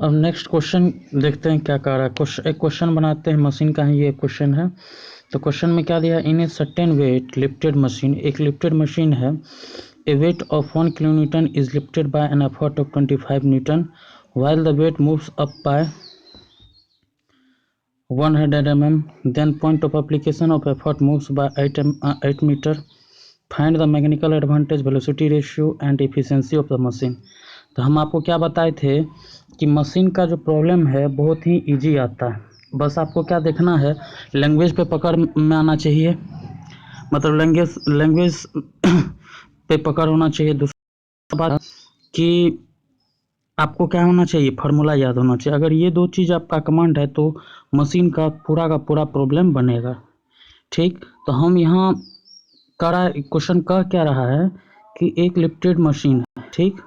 अब next question देखते हैं क्या कह रहा है। एक क्वेश्चन बनाते हैं, मशीन का ही ये क्वेश्चन है। तो क्वेश्चन में क्या दिया, in a certain weight lifted machine, एक लिफ्टेड मशीन है, a weight of 1 kilonewton is lifted by an effort of 25 newton while the weight moves up by 100 mm, then point of application of effort moves by 8 meter. Find the mechanical advantage, velocity ratio and efficiency of the machine. तो हम आपको क्या बताए थे कि machine का जो problem है बहुत ही इजी आता है, बस आपको क्या देखना है, लैंग्वेज पे पकड़ में आना चाहिए, मतलब लैंग्वेज पे पकड़ होना चाहिए। दूसरी बात कि आपको क्या होना चाहिए, फार्मूला याद होना चाहिए। अगर ये दो चीज़ आपका कमांड है तो मशीन का पूरा प्रॉब्लम बनेगा। ठीक, तो हम यहाँ क्वेश्चन कह क्या रहा है कि एक लिफ्टेड मशीन है, ठीक,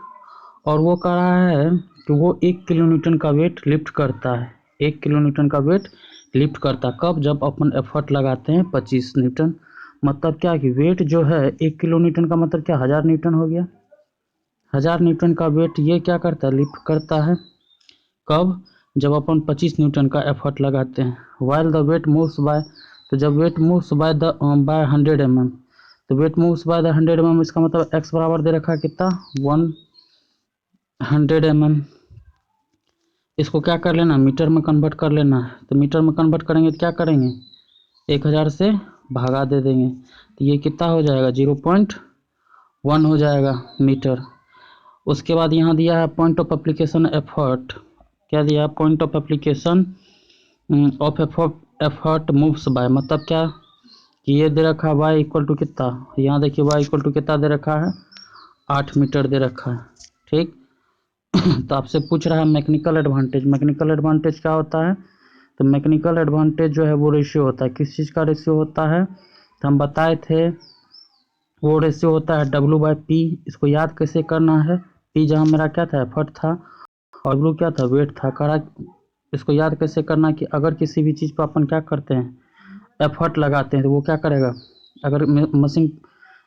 और वो कह रहा है कि वो 1 किलोन्यूटन का वेट लिफ्ट करता है। 1 किलोन्यूटन का वेट लिफ्ट करता है कब, जब अपन एफर्ट लगाते हैं 25 न्यूटन। मतलब क्या कि वेट जो है 1 किलोन्यूटन का मतलब क्या, 1000 न्यूटन हो गया। 1000 न्यूटन का वेट ये क्या करता है, लिफ्ट करता है कब, जब अपन 25 न्यूटन का एफर्ट लगाते हैं। While the weight moves by, तो जब वेट मूव्स बाय 100 mm, तो वेट मूव्स बाय 100 mm, इसका मतलब x बराबर दे रखा है कितना, 100 mm। इसको क्या कर लेना, मीटर में कन्वर्ट कर लेना है। तो मीटर में कन्वर्ट करेंगे तो क्या करेंगे, 1000 से भागा दे देंगे, तो ये कितना हो जाएगा, 0.1 हो जाएगा मीटर। उसके बाद यहाँ दिया है पॉइंट ऑफ एप्लीकेशन एफर्ट, क्या दिया, point of application of effort moves bye, मतलब क्या कि ये दे रखा है y इक्वल टू कितना, यहाँ देखिए y इक्वल टू कितना दे रखा है, 8 मीटर दे रखा है। ठीक, तो आपसे पूछ रहा है मैकेनिकल एडवांटेज। मैकेनिकल एडवांटेज क्या होता है, तो मैकेनिकल एडवांटेज जो है वो रेशियो होता है। किस चीज़ का रेशियो होता है, तो हम बताए थे वो रेशियो होता है W/P। इसको याद कैसे करना है, P जहाँ मेरा क्या था, एफर्ट था, और W क्या था, वेट था। करा इसको याद कैसे करना कि अगर किसी भी चीज़ पर अपन क्या करते हैं, एफर्ट लगाते हैं, तो वो क्या करेगा, अगर मशीन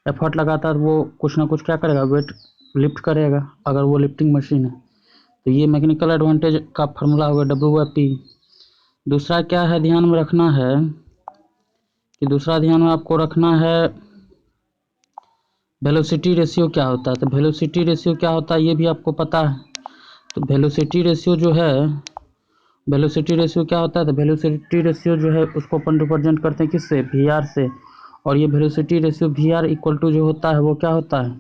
एफर्ट लगाता है तो वो कुछ ना कुछ क्या करेगा, वेट लिफ्ट करेगा, अगर वो लिफ्टिंग मशीन है। तो ये मैकेनिकल एडवांटेज का फार्मूला होगा W/P। दूसरा क्या है ध्यान में रखना है, कि दूसरा ध्यान में आपको रखना है वेलोसिटी रेशियो क्या होता है। तो वेलोसिटी रेशियो क्या होता है ये भी आपको पता है। तो वेलोसिटी रेशियो जो है, वेलोसिटी रेशियो क्या होता है, तो वेलोसिटी रेशियो जो है उसको अपन रिप्रेजेंट करते हैं किससे, VR से। और ये velocity ratio VR equal to जो होता है वो क्या होता है,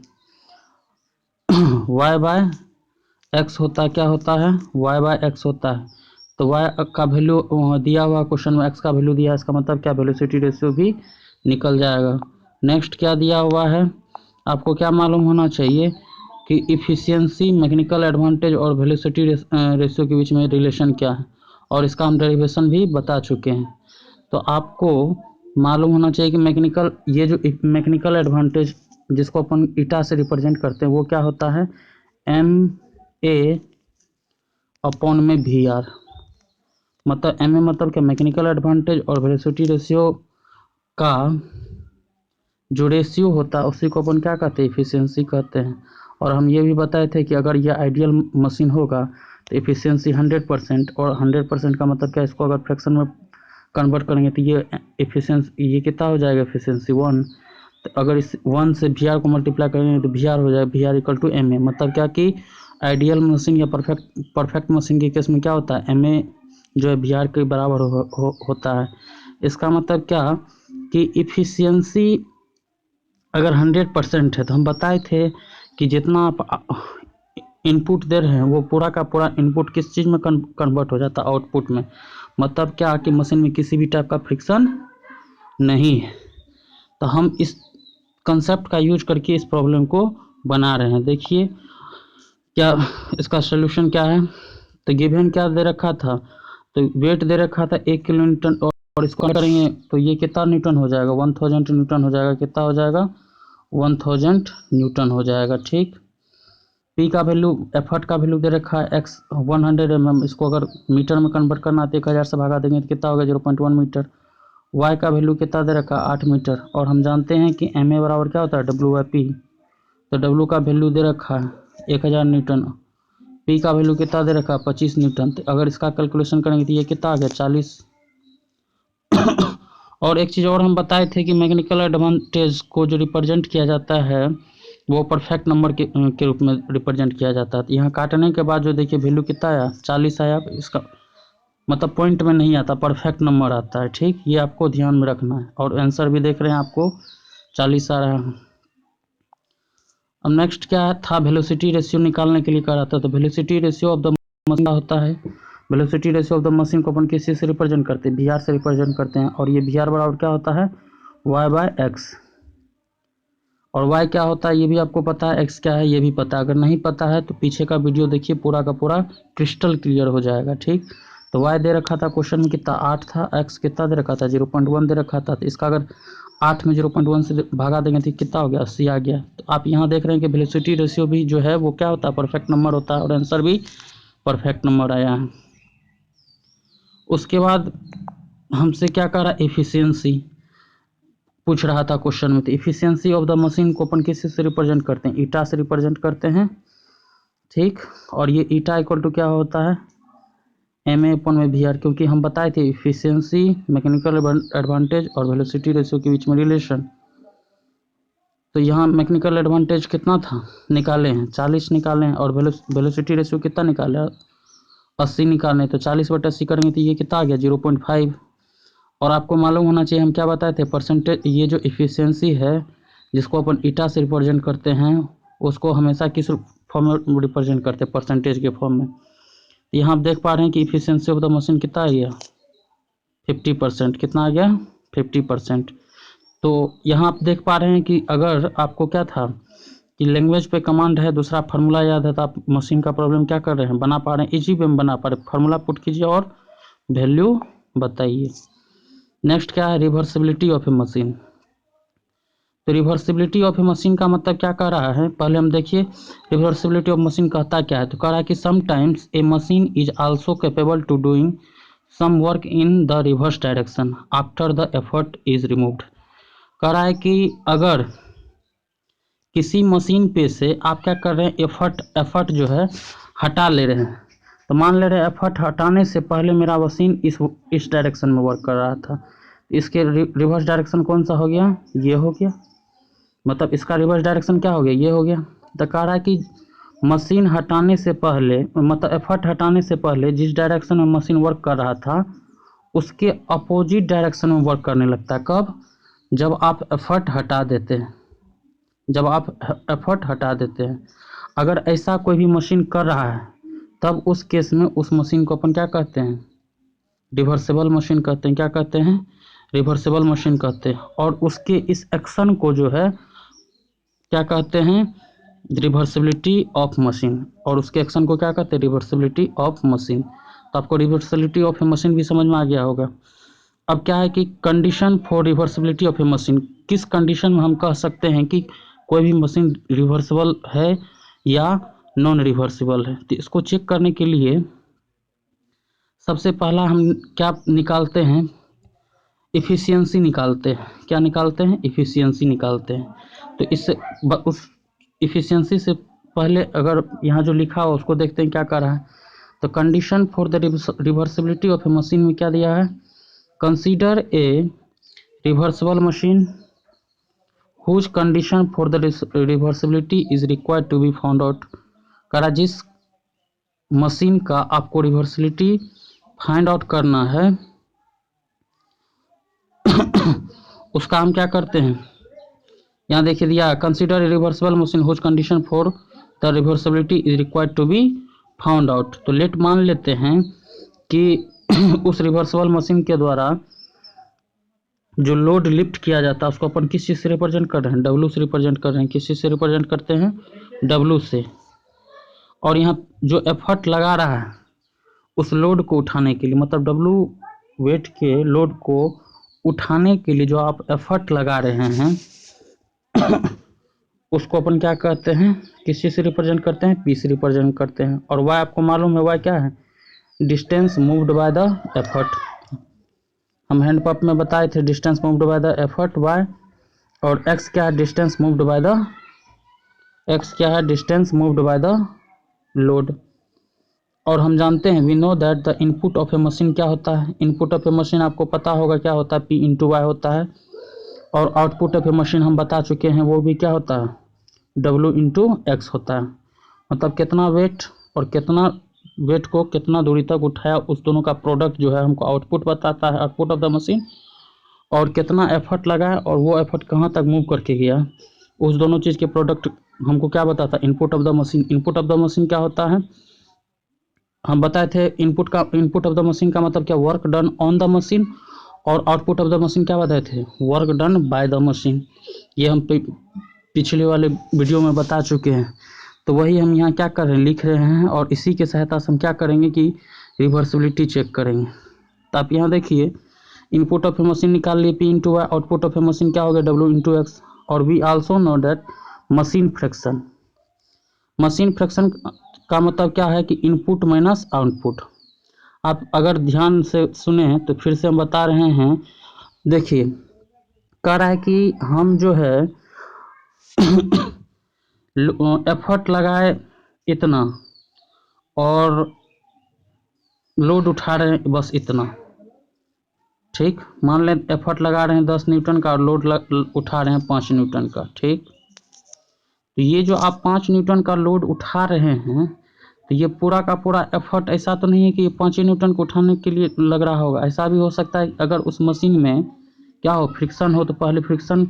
y/x होता है। क्या होता है, y/x होता है। तो y का वैल्यू दिया हुआ क्वेश्चन में, x का वैल्यू दिया है, इसका मतलब क्या, वेलोसिटी रेशियो भी निकल जाएगा। नेक्स्ट क्या दिया हुआ है, आपको क्या मालूम होना चाहिए कि इफ़िशियंसी, मैकेनिकल एडवांटेज और वेलोसिटी रेशियो के बीच में रिलेशन क्या है, और इसका हम डेरिवेशन भी बता चुके हैं। तो आपको मालूम होना चाहिए कि मैकेनिकल, ये जो मैकेनिकल एडवांटेज जिसको अपन ईटा से रिप्रेजेंट करते हैं वो क्या होता है, MA/VR। मतलब MA मतलब क्या, मैकेनिकल एडवांटेज, और वेलोसिटी रेशियो का जो रेशियो होता है उसी को अपन क्या कहते हैं, इफिशियंसी कहते हैं। और हम ये भी बताए थे कि अगर ये आइडियल मशीन होगा तो इफिशियंसी 100%, और 100% का मतलब क्या, इसको अगर फ्रैक्शन में कन्वर्ट करेंगे तो ये इफिशियंसी, ये कितना हो जाएगा, इफिशियंसी 1। तो अगर इस 1 से VR को मल्टीप्लाई करेंगे तो VR हो जाएगा, VR इक्वल टू MA। मतलब क्या कि आइडियल मशीन या परफेक्ट मशीन के केस में क्या होता है, MA जो है VR के बराबर होता है। इसका मतलब क्या कि इफिशियंसी अगर 100% है, तो हम बताए थे कि जितना आप इनपुट दे रहे हैं वो पूरा का पूरा इनपुट किस चीज़ में कन्वर्ट हो जाता है, आउटपुट में। मतलब क्या कि मशीन में किसी भी टाइप का फ्रिक्शन नहीं है। तो हम इस कंसेप्ट का यूज करके इस प्रॉब्लम को बना रहे हैं। देखिए क्या इसका सोल्यूशन क्या है, तो गिवन क्या दे रखा था, तो वेट दे रखा था 1 किलोन्यूटन, और इसको करेंगे तो ये कितना न्यूटन हो जाएगा, 1000 न्यूटन हो जाएगा। कितना हो जाएगा, 1000 न्यूटन हो जाएगा। ठीक, P का वैल्यू, एफर्ट का वैल्यू दे रखा है x 100 mm, इसको अगर मीटर में कन्वर्ट करना है तो 1000 से भागा देंगे तो कितना होगा, 0.1 मीटर। y का वैल्यू कितना दे रखा है, 8 मीटर। और हम जानते हैं कि MA बराबर क्या होता है, W/P। तो W का वैल्यू दे रखा है 1000 न्यूटन, पी का वैल्यू कितना दे रखा है 25 न्यूटन। तो अगर इसका कैलकुलेशन करेंगे तो ये कितना आ गया 40। और एक चीज़ और हम बताए थे कि मैकेनिकल एडवांटेज को जो रिप्रेजेंट किया जाता है वो परफेक्ट नंबर के रूप में रिप्रेजेंट किया जाता है। तो यहाँ काटने के बाद जो देखिए वैल्यू कितना आया 40 आया। इसका मतलब पॉइंट में नहीं आता, परफेक्ट नंबर आता है। ठीक, ये आपको ध्यान में रखना है। और आंसर भी देख रहे हैं आपको 40 आ रहा है। अब नेक्स्ट क्या था, वेलोसिटी रेशियो निकालने के लिए कहा था। तो velocity ratio of the machine होता है, velocity ratio of the machine को अपन किस चीज़ से रिप्रेजेंट करते हैं, वी आर से रिप्रेजेंट करते हैं। और ये वी आर बराबर क्या होता है y/x। और y क्या होता है ये भी आपको पता है, x क्या है ये भी पता है। अगर नहीं पता है तो पीछे का वीडियो देखिए, पूरा का पूरा क्रिस्टल क्लियर हो जाएगा। ठीक, तो y दे रखा था क्वेश्चन में कितना 8 था, x कितना दे रखा था 0.1 दे रखा था। तो इसका अगर 8 में 0.1 से भागा देंगे तो कितना हो गया 80 आ गया। तो आप यहाँ देख रहे हैं कि वेलोसिटी रेशियो भी जो है वो क्या होता है परफेक्ट नंबर होता है। और आंसर भी परफेक्ट नंबर आया है। उसके बाद हमसे क्या कह रहा है, एफिशिएंसी पूछ रहा था क्वेश्चन में। तो इफिशियंसी ऑफ द मशीन को अपन किस से रिप्रेजेंट करते हैं, ईटा से रिप्रेजेंट करते हैं। ठीक, और ये ईटा इक्वल टू क्या होता है ma/v/r, क्योंकि हम बताए थे इफिशियंसी, मैकेनिकल एडवांटेज और वेलोसिटी रेशियो के बीच में रिलेशन। तो यहाँ मैकेनिकल एडवांटेज कितना था निकाले हैं 40 निकाले हैं, और वेलोसिटी रेशियो कितना निकाले 80 निकाले। तो 40/80 करेंगे तो ये कितना आ गया 0.5। और आपको मालूम होना चाहिए हम क्या बताए थे, परसेंटेज, ये जो इफिशियंसी है जिसको अपन ईटा से रिप्रेजेंट करते हैं उसको हमेशा किस फॉर्म में रिप्रेजेंट करते हैं, परसेंटेज के फॉर्म में। यहाँ आप देख पा रहे हैं कि इफिशियंसी ऑफ द मशीन कितना आ गया 50%। कितना आ गया 50%। तो यहाँ आप देख पा रहे हैं कि अगर आपको क्या था कि लैंग्वेज पे कमांड है, दूसरा फार्मूला याद है, तो आप मशीन का प्रॉब्लम क्या कर रहे हैं बना पा रहे हैं, इजी वे में बना पा रहे हैं। फार्मूला पुट कीजिए और वैल्यू बताइए। नेक्स्ट क्या है, रिवर्सिबिलिटी ऑफ ए मशीन। तो रिवर्सिबिलिटी ऑफ ए मशीन का मतलब क्या कह रहा है, पहले हम देखिए रिवर्सिबिलिटी ऑफ मशीन कहता क्या है। तो कह रहा है कि sometimes a machine is also capable to doing some work in the reverse direction after the effort is removed. कह रहा है कि अगर किसी मशीन पे से आप क्या कर रहे हैं, एफर्ट जो है हटा ले रहे हैं। तो मान ले रहे हैं एफर्ट हटाने से पहले मेरा मशीन इस डायरेक्शन में वर्क कर रहा था, इसके रिवर्स डायरेक्शन कौन सा हो गया, ये हो गया। मतलब इसका रिवर्स डायरेक्शन क्या हो गया, ये हो गया। तो कह रहा है कि मशीन हटाने से पहले, मतलब एफर्ट हटाने से पहले जिस डायरेक्शन में मशीन वर्क कर रहा था उसके अपोजिट डायरेक्शन में वर्क करने लगता है। कब, जब आप एफर्ट हटा देते हैं, जब आप एफर्ट हटा देते हैं। अगर ऐसा कोई भी मशीन कर रहा है तब उस केस में उस मशीन को अपन क्या कहते हैं, रिवर्सिबल मशीन कहते हैं। क्या कहते हैं, रिवर्सिबल मशीन कहते हैं। और उसके इस एक्शन को जो है क्या कहते हैं, रिवर्सिबिलिटी ऑफ मशीन। और उसके एक्शन को क्या कहते हैं, रिवर्सिबिलिटी ऑफ मशीन। तो आपको रिवर्सिबिलिटी ऑफ ए मशीन भी समझ में आ गया होगा। अब क्या है कि condition for reversibility of a machine, किस कंडीशन में हम कह सकते हैं कि कोई भी मशीन रिवर्सिबल है या नॉन रिवर्सिबल है। तो इसको चेक करने के लिए सबसे पहला हम क्या निकालते हैं, इफ़िशियंसी निकालते हैं। क्या निकालते हैं, इफ़िशियंसी निकालते हैं। तो इससे उस इफ़िशियंसी से पहले अगर यहाँ जो लिखा हो उसको देखते हैं क्या कर रहा है। तो condition for the reversibility of a machine में क्या दिया है, consider a reversible machine whose condition for the reversibility is required to be found out. करा जिस मशीन का आपको रिवर्सिबिलिटी फाइंड आउट करना है उसका हम क्या करते हैं, यहाँ देखिए दिया consider reversible machine whose condition for the reversibility is required to be found out. तो लेट मान लेते हैं कि उस रिवर्सिबल मशीन के द्वारा जो लोड लिफ्ट किया जाता है उसको अपन किस चीज़ से रिप्रेजेंट कर रहे हैं, डब्लू से रिप्रेजेंट कर रहे हैं। किस चीज़ से रिप्रेजेंट करते हैं, डब्लू से। और यहाँ जो एफर्ट लगा रहा है उस लोड को उठाने के लिए, मतलब डब्लू वेट के लोड को उठाने के लिए जो आप एफर्ट लगा रहे हैं उसको अपन क्या कहते हैं, किस चीज़ से रिप्रेजेंट करते हैं, पी से रिप्रेजेंट करते हैं। और वाई आपको मालूम है, वाई क्या है, distance moved by the effort. हम हैंड पंप में बताए थे distance moved by the effort Y. और एक्स क्या है, distance moved by the, X क्या है, distance moved by the load. और हम जानते हैं we know that the input of a machine क्या होता है, इनपुट ऑफ ए मशीन आपको पता होगा क्या होता है, पी इंटू वाई होता है। और आउटपुट ऑफ ए मशीन हम बता चुके हैं, वो भी क्या होता है, डब्ल्यू इंटू एक्स होता है। मतलब कितना वेट और कितना वेट को कितना दूरी तक उठाया, उस दोनों का प्रोडक्ट जो है हमको आउटपुट बताता है, आउटपुट ऑफ द मशीन। और कितना एफर्ट लगा है और वो एफर्ट कहाँ तक मूव करके गया, उस दोनों चीज़ के प्रोडक्ट हमको क्या बताता है, input of the machine. Input of the machine क्या होता है, हम बताए थे इनपुट ऑफ द मशीन का मतलब क्या, work done on the machine. और आउटपुट ऑफ द मशीन क्या बताए थे, work done by the machine. ये हम पिछले वाले वीडियो में बता चुके हैं। तो वही हम यहाँ क्या कर रहे हैं, लिख रहे हैं, और इसी के सहायता से हम क्या करेंगे कि रिवर्सिबिलिटी चेक करेंगे। तो आप यहाँ देखिए, इनपुट ऑफ ए मशीन निकाल लिए P into Y, output of a machine क्या हो गया, डब्ल्यू इंटू एक्स। और we also know that machine fraction, machine fraction का मतलब क्या है कि इनपुट माइनस आउटपुट। आप अगर ध्यान से सुने तो फिर से हम बता रहे हैं, देखिए कह रहा है कि हम जो है एफर्ट लगाए इतना और लोड उठा रहे हैं बस इतना, ठीक। मान लें एफर्ट लगा रहे हैं 10 न्यूटन का और लोड उठा रहे हैं 5 न्यूटन का, ठीक। तो ये जो आप 5 न्यूटन का लोड उठा रहे हैं, तो ये पूरा का पूरा एफर्ट ऐसा तो नहीं है कि 5 न्यूटन को उठाने के लिए लग रहा होगा। ऐसा भी हो सकता है अगर उस मशीन में क्या हो, फ्रिक्शन हो, तो पहले फ्रिक्शन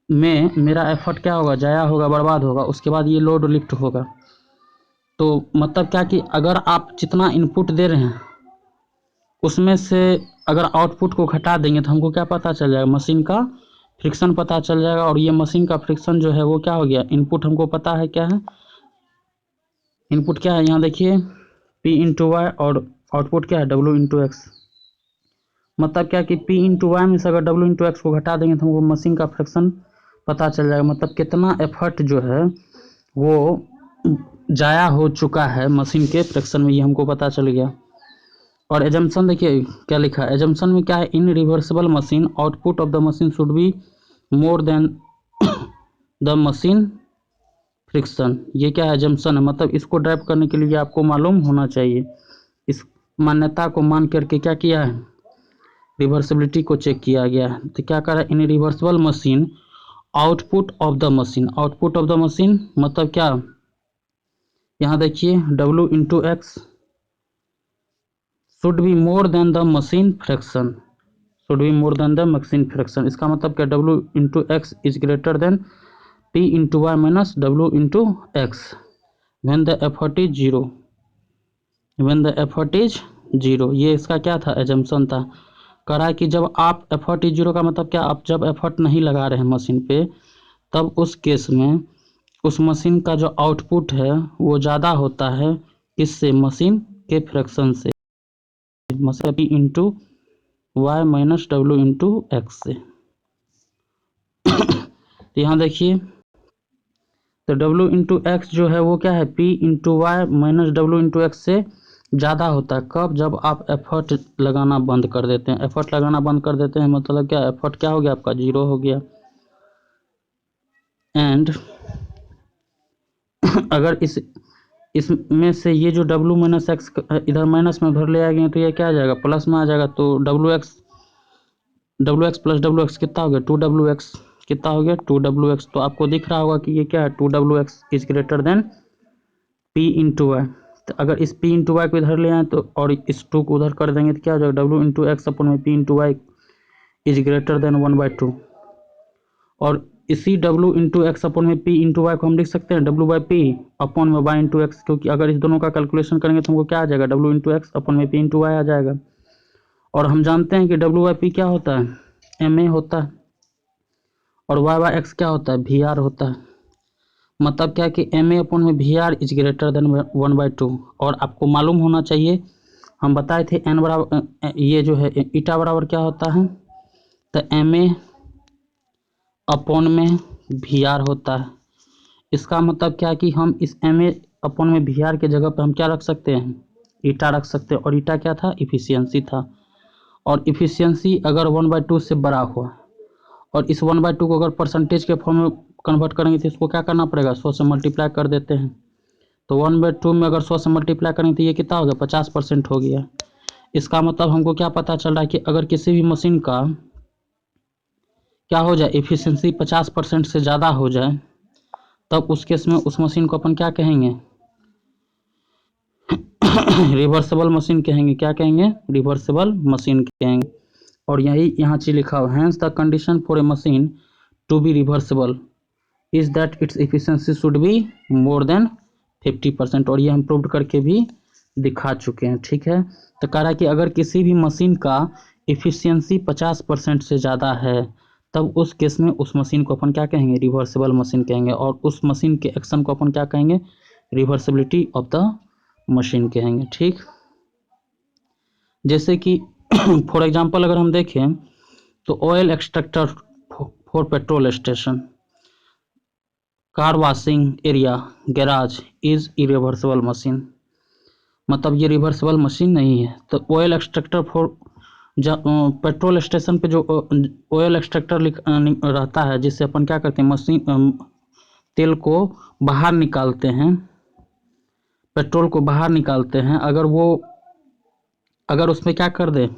में मेरा एफर्ट क्या होगा, जाया होगा, बर्बाद होगा, उसके बाद ये लोड लिफ्ट होगा। तो मतलब क्या कि अगर आप जितना इनपुट दे रहे हैं उसमें से अगर आउटपुट को घटा देंगे तो हमको क्या पता चल जाएगा, मशीन का फ्रिक्शन पता चल जाएगा। और ये मशीन का फ्रिक्शन जो है वो क्या हो गया, इनपुट हमको पता है क्या है, इनपुट क्या है, यहाँ देखिए P इंटू वाई, और आउटपुट क्या है, W इंटू एक्स। मतलब क्या कि P इंटू वाई में से अगर W इंटू एक्स को घटा देंगे तो हमको मशीन का फ्रिक्शन पता चल जाएगा। मतलब कितना एफर्ट जो है वो जाया हो चुका है मशीन के फ्रिक्शन में, ये हमको पता चल गया। और एजम्पशन देखिए क्या लिखा है, एजम्पशन में क्या है, in reversible machine output of the machine should be more than the machine friction. ये क्या है, एजम्पशन है, मतलब इसको ड्राइव करने के लिए आपको मालूम होना चाहिए। इस मान्यता को मान करके क्या किया है, रिवर्सिबिलिटी को चेक किया गया है। तो क्या कर रहा है, in reversible machine output of the machine, output of the machine मतलब क्या, यहाँ देखिए W into X should be more than the machine fraction, should be more than the machine fraction. इसका मतलब क्या, W into X is greater than P into Y minus W into X when the effort is zero, when the effort is zero. ये इसका क्या था, assumption था। कह रहा है कि जब आप एफर्ट इज जीरो का मतलब क्या, आप जब एफर्ट नहीं लगा रहे हैं मशीन पे, तब उस केस में उस मशीन का जो आउटपुट है वो ज़्यादा होता है, किससे, मशीन के फ्रैक्शन से, मतलब P into Y minus W into X से। तो यहाँ देखिए, तो W इंटू एक्स जो है वो क्या है, P into Y minus W into X से ज़्यादा होता है। कब, जब आप एफर्ट लगाना बंद कर देते हैं। एफर्ट लगाना बंद कर देते हैं मतलब क्या, एफर्ट क्या हो गया आपका, जीरो हो गया। एंड अगर इसमें से ये जो W माइनस एक्स इधर माइनस में उधर ले आएंगे तो ये क्या आ जाएगा, प्लस में आ जाएगा। तो W x plus W x कितना हो गया, 2W एक्स। कितना हो गया, 2W एक्स। तो आपको दिख रहा होगा कि ये क्या है, 2W X is greater than P into Y. तो अगर इस P इंटू वाई को इधर ले आए तो, और इस 2 को उधर कर देंगे तो क्या हो जाएगा, W इंटू एक्स अपन में P into Y is greater than 1/2। और इसी W इंटू एक्स अपन में P इंटू वाई को हम लिख सकते हैं W/P अपन में Y इंटू एक्स, क्योंकि अगर इस दोनों का कैलकुलेशन करेंगे तो हमको क्या आ जाएगा, W इंटू एक्स अपन में P इंटू वाई आ जाएगा। और हम जानते हैं कि W/P क्या होता है, MA होता है, और Y/X क्या होता है, VR होता है। मतलब क्या कि MA अपन में VR इज ग्रेटर देन 1/2। और आपको मालूम होना चाहिए, हम बताए थे N बराबर, ये जो है ईटा बराबर क्या होता है, तो MA अपन में VR होता है। इसका मतलब क्या है कि हम इस MA अपन में VR के जगह पे हम क्या रख सकते हैं, ईटा रख सकते हैं। और ईटा क्या था, इफिशियंसी था। और इफिशियंसी अगर 1/2 से बड़ा हुआ, और इस 1/2 को अगर परसेंटेज के फॉर्म में कन्वर्ट करेंगे तो इसको क्या करना पड़ेगा, 100 से मल्टीप्लाई कर देते हैं। तो 1/2 में अगर 100 से मल्टीप्लाई करें तो ये कितना हो गया, 50% हो गया। इसका मतलब हमको क्या पता चल रहा है कि अगर किसी भी मशीन का क्या हो जाए, एफिशिएंसी 50% से ज़्यादा हो जाए, तब उस केस में उस मशीन को अपन क्या कहेंगे, रिवर्सिबल मशीन कहेंगे। क्या कहेंगे, रिवर्सिबल मशीन कहेंगे। और यही यहाँ चीज लिखा हुआ है, hence the condition for a machine to be reversible is that its efficiency should be more than 50%। और ये हम प्रूव करके भी दिखा चुके हैं। ठीक है, तो कह रहा है कि अगर किसी भी मशीन का एफिशिएंसी 50% से ज़्यादा है, तब उस केस में उस मशीन को अपन क्या कहेंगे, रिवर्सिबल मशीन कहेंगे। और उस मशीन के एक्शन को अपन क्या कहेंगे, रिवर्सिबिलिटी ऑफ द मशीन कहेंगे। ठीक, जैसे कि फॉर एग्जांपल अगर हम देखें तो oil extractor for petrol station, car washing area, garage is irreversible machine. मतलब ये रिवर्सिबल मशीन नहीं है। तो oil extractor for petrol station पे जो ऑयल एक्सट्रैक्टर रहता है, जिससे अपन क्या करते हैं, मशीन तेल को बाहर निकालते हैं, पेट्रोल को बाहर निकालते हैं, अगर उसमें क्या कर दे,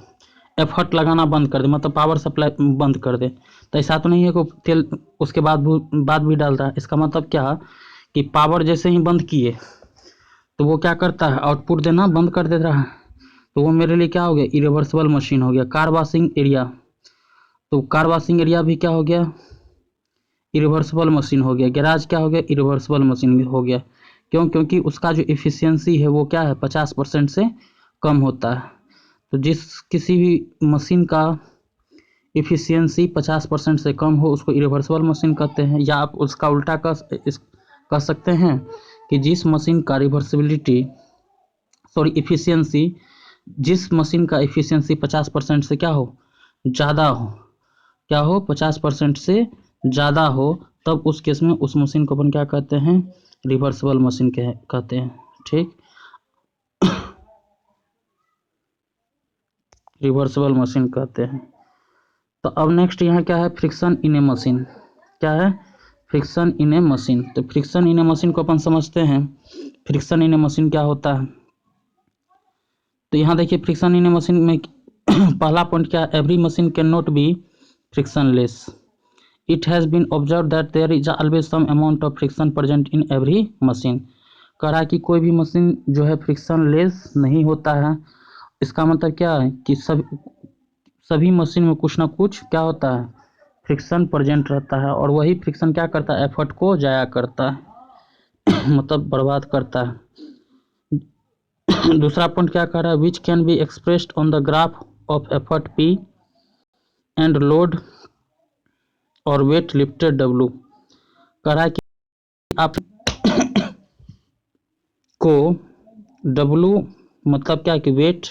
एफर्ट लगाना बंद कर दे, मतलब पावर सप्लाई बंद कर दे, तो ऐसा तो नहीं है कि तेल उसके बाद भी डालता है। इसका मतलब क्या कि पावर जैसे ही बंद किए तो वो क्या करता है, आउटपुट देना बंद कर देता है। तो वो मेरे लिए क्या हो गया, इरिवर्सिबल मशीन हो गया। कार वॉशिंग एरिया, तो कार वॉशिंग एरिया भी क्या हो गया, इरिवर्सिबल मशीन हो गया। गैराज क्या हो गया, इरिवर्सिबल मशीन हो गया। क्यों, क्योंकि उसका जो एफिशिएंसी है वो क्या है, 50% से कम होता है। तो किसी भी मशीन का एफिशिएंसी 50% से कम हो उसको इरिवर्सिबल मशीन कहते हैं। या आप उसका उल्टा कह सकते हैं कि जिस मशीन का एफिशिएंसी, जिस मशीन का एफिशिएंसी 50% से क्या हो, ज़्यादा हो, क्या हो, 50% से ज़्यादा हो, तब उस केस में उस मशीन को अपन क्या कहते हैं, रिवर्सिबल मशीन कहते हैं। ठीक, रिवर्सिबल मशीन कहते हैं। तो अब नेक्स्ट यहाँ क्या है, फ्रिक्शन इन ए मशीन। क्या है, फ्रिक्शन इन ए मशीन। तो फ्रिक्शन इन ए मशीन को अपन समझते हैं, फ्रिक्शन इन ए मशीन क्या होता है। तो यहाँ देखिए फ्रिक्शन इन ए मशीन में पहला पॉइंट क्या है, every machine can not be frictionless. It has been observe that there is always some amount of friction present in every machine. कह रहा है कि कोई भी मशीन जो है फ्रिक्शनलेस नहीं होता है। इसका मतलब क्या है कि सभी मशीन में कुछ ना कुछ क्या होता है, फ्रिक्शन प्रेजेंट रहता है। और वही फ्रिक्शन क्या करता है, एफर्ट को जाया करता है मतलब बर्बाद करता है। दूसरा पॉइंट क्या कर रहा है, which can be expressed on the graph of effort P and load और वेट लिफ्टेड डब्ल्यू। कह रहा है कि आप को डब्ल्यू मतलब क्या कि वेट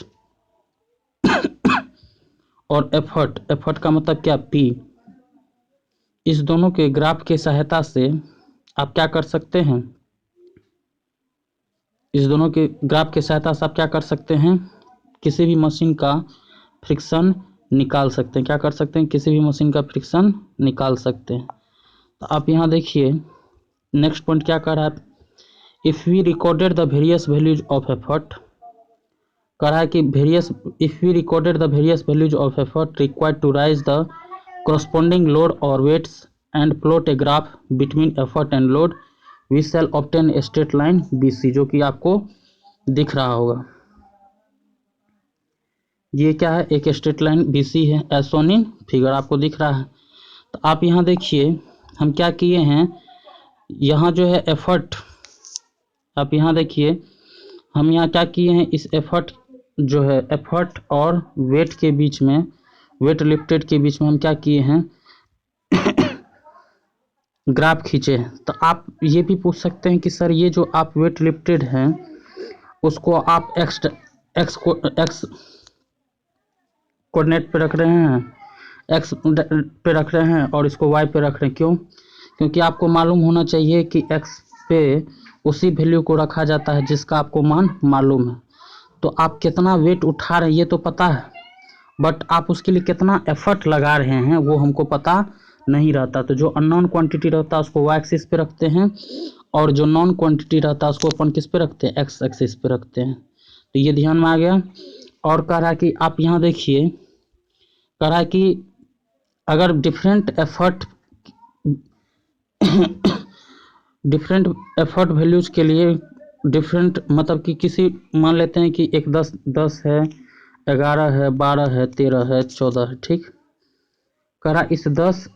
और एफर्ट का मतलब क्या, पी, इस दोनों के ग्राफ के सहायता से आप क्या कर सकते हैं, इस दोनों के ग्राफ के सहायता से आप क्या कर सकते हैं, किसी भी मशीन का फ्रिक्शन निकाल सकते हैं। क्या कर सकते हैं, किसी भी मशीन का फ्रिक्शन निकाल सकते हैं। तो आप यहाँ देखिए नेक्स्ट पॉइंट क्या कर रहा है, if we recorded the various values of effort. कह रहा है कि if we recorded the various values of effort required to raise the corresponding load or weights and plot a graph between effort and load, we shall obtain a straight line BC, जो कि आपको दिख रहा होगा। ये क्या है, एक स्ट्रेट लाइन BC है, एज शोन इन फिगर, आपको दिख रहा है। तो आप यहाँ देखिए हम क्या किए हैं, यहाँ जो है एफर्ट, आप यहाँ देखिए हम यहाँ क्या किए हैं, इस एफर्ट जो है, एफर्ट और वेट के बीच में, वेट लिफ्टेड के बीच में हम क्या किए हैं, ग्राफ खींचे। तो आप ये भी पूछ सकते हैं कि सर ये जो आप वेट लिफ्टेड हैं उसको आप एक्स कोऑर्डिनेट पे रख रहे हैं, एक्स पे रख रहे हैं और इसको वाई पे रख रहे हैं। क्यों, क्योंकि आपको मालूम होना चाहिए कि एक्स पे उसी वैल्यू को रखा जाता है जिसका आपको मान मालूम है। तो आप कितना वेट उठा रहे हैं ये तो पता है, बट आप उसके लिए कितना एफर्ट लगा रहे हैं वो हमको पता नहीं रहता। तो जो अननोन क्वांटिटी रहता है उसको वाई एक्सिस पे रखते हैं और जो नॉन क्वांटिटी रहता है उसको अपन किस पे रखते हैं, एक्स एक्सिस पे रखते हैं। तो ये ध्यान में आ गया। और कह रहा है कि आप यहाँ देखिए, कह रहा है कि अगर डिफरेंट एफर्ट वैल्यूज के लिए डिफरेंट, मतलब कि किसी, मान लेते हैं कि एक 10 है, 11 है, 12 है, 13 है, 14 है, ठीक। कह रहा इस 10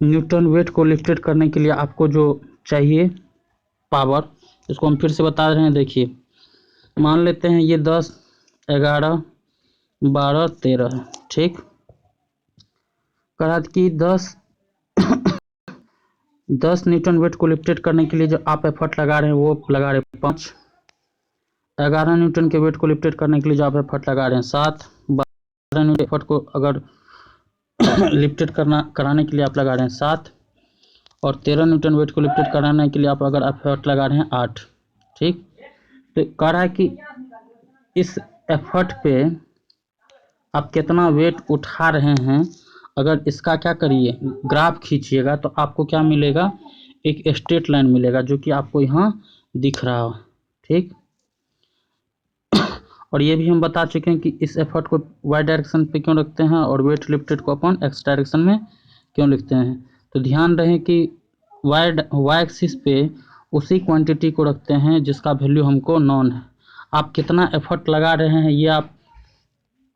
न्यूटन वेट को लिफ्टेड करने के लिए आपको जो चाहिए पावर, इसको हम फिर से बता रहे हैं। देखिए, मान लेते हैं ये 10, 11, 12, 13 है, ठीक। कह रहा कि 10 न्यूटन वेट को लिफ्टेड करने के लिए जो आप एफर्ट लगा रहे हैं वो लगा रहे हैं 5। 11 न्यूटन के वेट को लिफ्टेड करने के लिए जो आप एफर्ट लगा रहे हैं 7। 12 न्यूटन एफर्ट को अगर लिफ्टेड कराने के लिए आप लगा रहे हैं 7। और 13 न्यूटन वेट को लिफ्टेड कराने के लिए आप अगर एफर्ट लगा रहे हैं 8, ठीक। तो कह रहा है कि इस एफर्ट पे आप कितना वेट उठा रहे हैं, अगर इसका क्या करिए, ग्राफ खींचिएगा तो आपको क्या मिलेगा, एक स्ट्रेट लाइन मिलेगा जो कि आपको यहाँ दिख रहा हो, ठीक। और ये भी हम बता चुके हैं कि इस एफर्ट को वाई डायरेक्शन पे क्यों रखते हैं और वेट लिफ्टेड को अपन एक्स डायरेक्शन में क्यों लिखते हैं। तो ध्यान रहे कि वाई एक्सिस पे उसी क्वांटिटी को रखते हैं जिसका वैल्यू हमको नॉन है। आप कितना एफर्ट लगा रहे हैं ये आप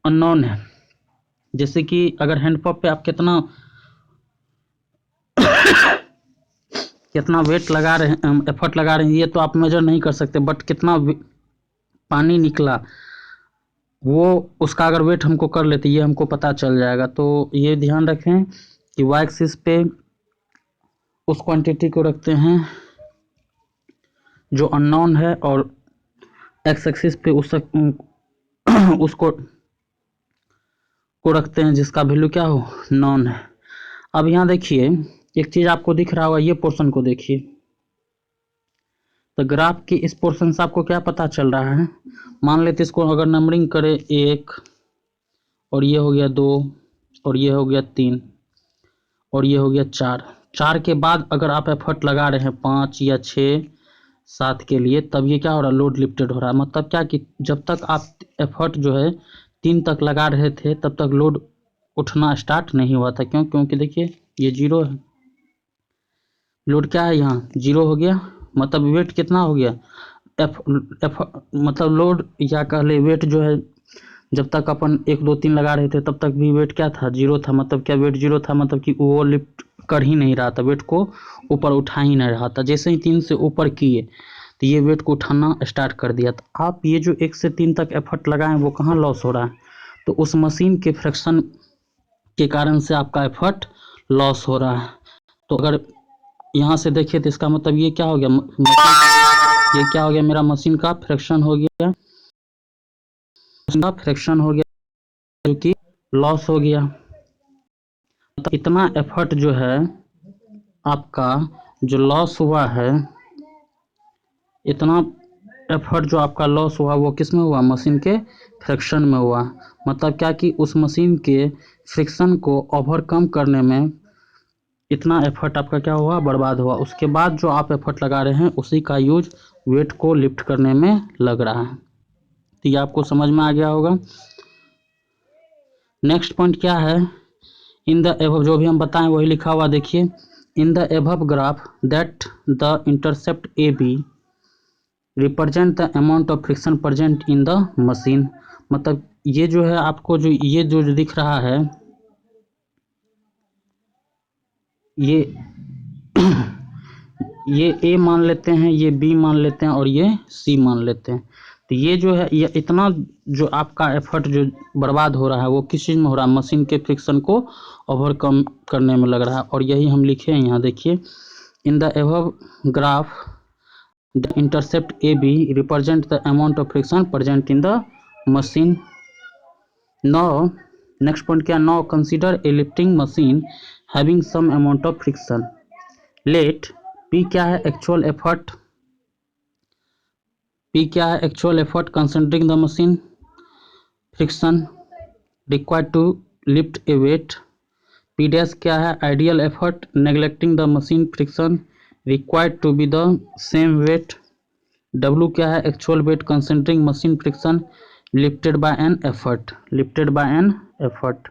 अननोन है। जैसे कि अगर हैंड पंप पे आप कितना वेट लगा रहे हैं, एफर्ट लगा रहे हैं, ये तो आप मेजर नहीं कर सकते, बट कितना पानी निकला वो उसका अगर वेट हमको कर लेते ये हमको पता चल जाएगा। तो ये ध्यान रखें कि वाई एक्सिस पे उस क्वांटिटी को रखते हैं जो अननोन है और एक्स एक्सिस पे उसको रखते हैं जिसका वैल्यू क्या हो, नॉन है। अब यहाँ देखिए, एक चीज आपको दिख रहा होगा, ये पोर्शन को देखिए। तो ग्राफ की इस पोर्शन से आपको क्या पता चल रहा है, मान लेते इसको अगर नंबरिंग करें 1, और ये हो गया 2, और ये हो गया 3, और ये हो गया 4। 4 के बाद अगर आप एफर्ट लगा रहे हैं 5 या 6, 7 के लिए, तब ये क्या हो रहा है, लोड लिफ्टेड हो रहा है। मतलब क्या कि जब तक आप एफर्ट जो है 3 तक लगा रहे थे तब तक लोड उठना स्टार्ट नहीं हुआ था। क्यों? क्योंकि देखिए ये 0 है, लोड क्या है यहाँ 0 हो गया, मतलब वेट कितना हो गया, मतलब लोड या कह ले वेट जो है, जब तक अपन 1 2 3 लगा रहे थे तब तक भी वेट क्या था, 0 था। मतलब क्या वेट 0 था, मतलब कि वो लिफ्ट कर ही नहीं रहा था, वेट को ऊपर उठा ही नहीं रहा था। जैसे ही 3 से ऊपर किए तो ये वेट को उठाना स्टार्ट कर दिया। तो आप ये जो 1 से 3 तक एफर्ट लगाएं वो कहाँ लॉस हो रहा है, तो उस मशीन के फ्रिक्शन के कारण से आपका एफर्ट लॉस हो रहा है। तो अगर यहाँ से देखिए तो इसका मतलब ये क्या हो गया, ये क्या हो गया, मेरा मशीन का फ्रिक्शन हो गया, फ्रिक्शन हो गया जो कि लॉस हो गया। तो इतना एफर्ट जो है आपका जो लॉस हुआ है, इतना एफर्ट जो आपका लॉस हुआ वो किस में हुआ, मशीन के फ्रिक्शन में हुआ। मतलब क्या कि उस मशीन के फ्रिक्शन को ओवरकम करने में इतना एफर्ट आपका क्या हुआ, बर्बाद हुआ। उसके बाद जो आप एफर्ट लगा रहे हैं उसी का यूज वेट को लिफ्ट करने में लग रहा है। तो ये आपको समझ में आ गया होगा। नेक्स्ट पॉइंट क्या है, इन द एबव, जो भी हम बताएं वही लिखा हुआ देखिए। In the above graph that the intercept A B represent the amount of friction present in the machine. मतलब ये जो है आपको जो ये जो दिख रहा है, ये ये ए मान लेते हैं, ये बी मान लेते हैं और ये सी मान लेते हैं। तो ये जो है, ये इतना जो आपका एफर्ट जो बर्बाद हो रहा है वो किस चीज़ में हो रहा है, मशीन के फ्रिक्शन को ओवरकम करने में लग रहा है। और यही हम लिखे हैं यहाँ देखिए, in the above graph the intercept A B represent the amount of friction present in the machine. Now next point क्या, now consider a lifting machine having some amount of friction. Let P क्या है, actual effort, P क्या है, actual effort considering the machine friction required to lift a weight. P dash क्या है, ideal effort neglecting the machine friction required to be the same wait. W क्या है, actual weight concentrating machine friction lifted by an effort, lifted by an effort.